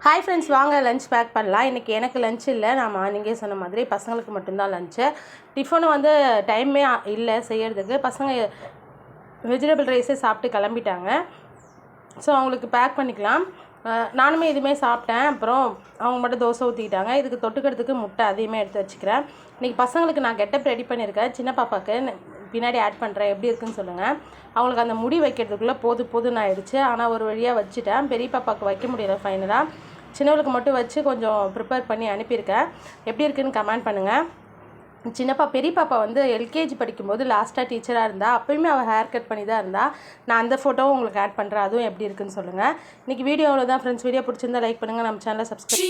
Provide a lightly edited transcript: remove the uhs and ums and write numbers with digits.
Hi friends, வாங்க lunch back பண்ணலாம். இன்றைக்கி எனக்கு லஞ்ச் இல்லை. நான் மார்னிங்கே சொன்ன மாதிரி பசங்களுக்கு மட்டும்தான் லஞ்சு. டிஃபனும் வந்து டைமே இல்லை செய்கிறதுக்கு. பசங்க வெஜிடபிள் ரைஸே சாப்பிட்டு கிளம்பிட்டாங்க. ஸோ அவங்களுக்கு பேக் பண்ணிக்கலாம். நானுமே எதுவுமே சாப்பிட்டேன். அப்புறம் அவங்க மட்டும் தோசை ஊற்றிக்கிட்டாங்க. இதுக்கு தொட்டுக்கிறதுக்கு முட்டை அதையுமே எடுத்து வச்சுக்கிறேன். இன்றைக்கி பசங்களுக்கு நான் கெட்டப் ரெடி பண்ணியிருக்கேன். சின்ன பாப்பாவுக்கு பின்னாடி ஆட் பண்ணுறேன், எப்படி இருக்குன்னு சொல்லுங்கள். அவங்களுக்கு அந்த முடி வைக்கிறதுக்குள்ளே போதும் ஆயிடுச்சு. ஆனால் ஒரு வழியாக வச்சுட்டேன். பெரிய பாப்பாவுக்கு வைக்க முடியல ஃபைனலாக. சின்னவளுக்கு மட்டும் வச்சு கொஞ்சம் ப்ரிப்பேர் பண்ணி அனுப்பியிருக்கேன். எப்படி இருக்குதுன்னு கமெண்ட் பண்ணுங்கள். பெரிய பாப்பா வந்து எல்கேஜி படிக்கும்போது லாஸ்ட்டாக டீச்சராக இருந்தால் அப்போயுமே அவள் ஹேர் கட் பண்ணி தான் இருந்தால். நான் அந்த ஃபோட்டோவும் உங்களுக்கு ஆட் பண்ணுறேன். அதுவும் எப்படி இருக்குன்னு சொல்லுங்கள். இன்றைக்கி வீடியோவில் தான் ஃப்ரெண்ட்ஸ். வீடியோ பிடிச்சிருந்தா லைக் பண்ணுங்கள். நம்ம சேனலை சப்ஸ்கிரைப்